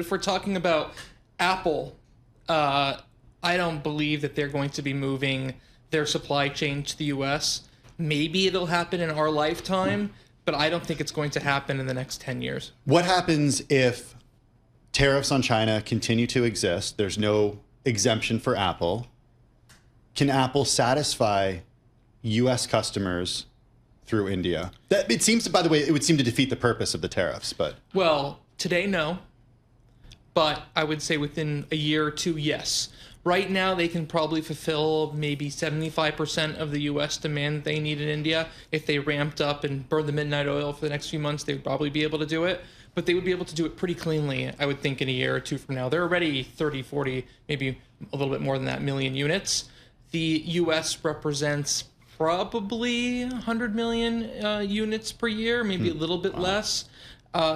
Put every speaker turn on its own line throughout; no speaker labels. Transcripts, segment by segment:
If we're talking about Apple, I don't believe that they're going to be moving their supply chain to the US. Maybe it'll happen in our lifetime, but I don't think it's going to happen in the next 10 years.
What happens if tariffs on China continue to exist? There's no exemption for Apple. Can Apple satisfy US customers through India? It seems, by the way, it would seem to defeat the purpose of the tariffs, but.
Well, today, no. But I would say within a year or two, yes. Right now, they can probably fulfill maybe 75% of the U.S. demand they need in India. If they ramped up and burned the midnight oil for the next few months, they would probably be able to do it. But they would be able to do it pretty cleanly, I would think, in a year or two from now. They're already 30, 40, maybe a little bit more than that, million units. The U.S. represents probably 100 million units per year, maybe a little bit less.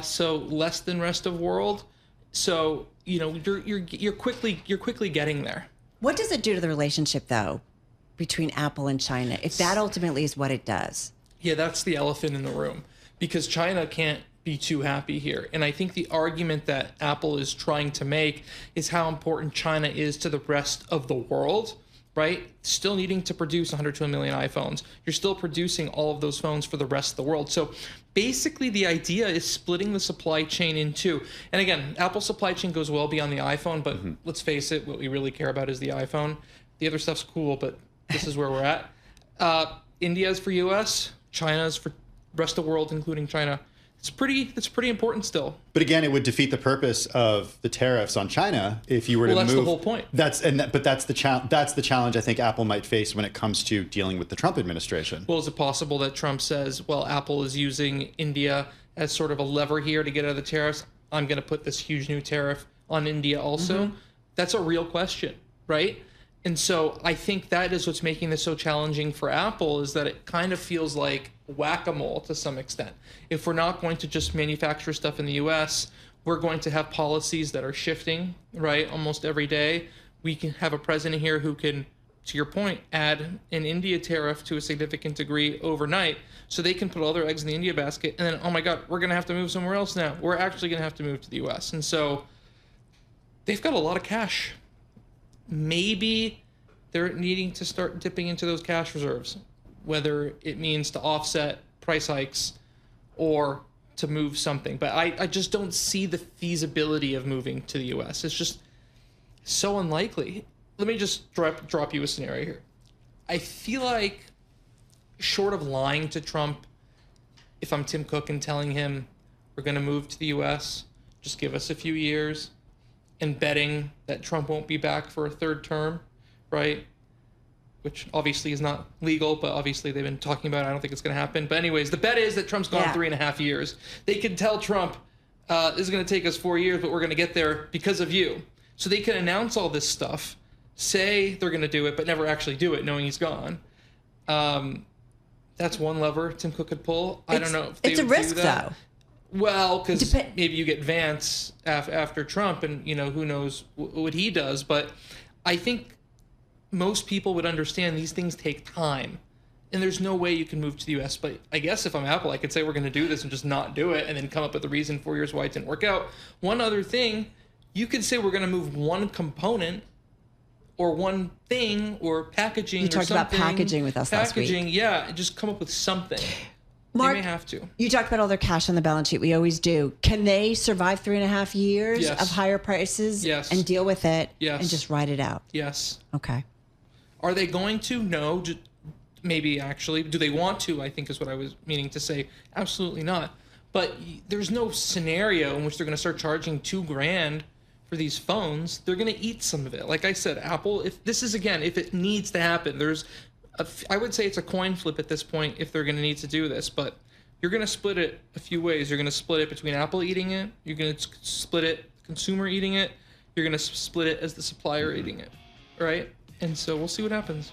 So less than rest of world. So, you know, you're quickly getting there.
What does it do to the relationship, though, between Apple and China, if that ultimately is what it does?
Yeah, that's the elephant in the room, because China can't be too happy here. And I think the argument that Apple is trying to make is how important China is to the rest of the world, right? Still needing to produce 102 million iPhones. You're still producing all of those phones for the rest of the world. So basically the idea is splitting the supply chain in two. And again, Apple's supply chain goes well beyond the iPhone, but let's face it, what we really care about is the iPhone. The other stuff's cool, but this is where we're at. India's for US, China's for rest of the world, including China. It's pretty important still.
But again, it would defeat the purpose of the tariffs on China if you were to move.
That's the whole point.
That's the challenge I think Apple might face when it comes to dealing with the Trump administration.
Well, is it possible that Trump says, well, Apple is using India as sort of a lever here to get out of the tariffs? I'm going to put this huge new tariff on India also. That's a real question, right? And so I think that is what's making this so challenging for Apple, is that it kind of feels like whack-a-mole to some extent. If we're not going to just manufacture stuff in the US, we're going to have policies that are shifting, right, almost every day. We can have a president here who can, to your point, add an India tariff to a significant degree overnight, so they can put all their eggs in the India basket, and then, oh my God, we're going to have to move somewhere else now. We're actually going to have to move to the US. And so they've got a lot of cash. Maybe they're needing to start dipping into those cash reserves, whether it means to offset price hikes or to move something. But I just don't see the feasibility of moving to the US. It's just so unlikely. Let me just drop you a scenario here. I feel like, short of lying to Trump, if I'm Tim Cook and telling him we're going to move to the US, just give us a few years, and betting that Trump won't be back for a third term, right? Which obviously is not legal, but obviously they've been talking about it. I don't think it's going to happen. But anyways, the bet is that Trump's gone 3.5 years. They can tell Trump, this is going to take us 4 years, but we're going to get there because of you. So they can announce all this stuff, say they're going to do it, but never actually do it, knowing he's gone. That's one lever Tim Cook could pull. I don't know if they would do that.
It's a risk, though.
Well, because maybe you get Vance after Trump, and you know, who knows what he does. But I think most people would understand these things take time, and there's no way you can move to the US. But I guess if I'm Apple, I could say we're going to do this and just not do it, and then come up with a reason 4 years why it didn't work out. One other thing, you could say we're going to move one component or one thing or packaging.
You talked about packaging with us last week.
Packaging, yeah, just come up with something.
Mark,
they may have to.
You talked about all their cash on the balance sheet. We always do. Can they survive 3.5 years of higher prices and deal with it and just ride it out?
Yes.
Okay.
Are they going to? No. Maybe actually. Do they want to? I think is what I was meaning to say. Absolutely not. But there's no scenario in which they're going to start charging $2,000 for these phones. They're going to eat some of it. Like I said, Apple, if it needs to happen, I would say it's a coin flip at this point if they're going to need to do this, but you're going to split it a few ways. You're going to split it between Apple eating it. You're going to split it consumer eating it. You're going to split it as the supplier eating it, right? And so we'll see what happens.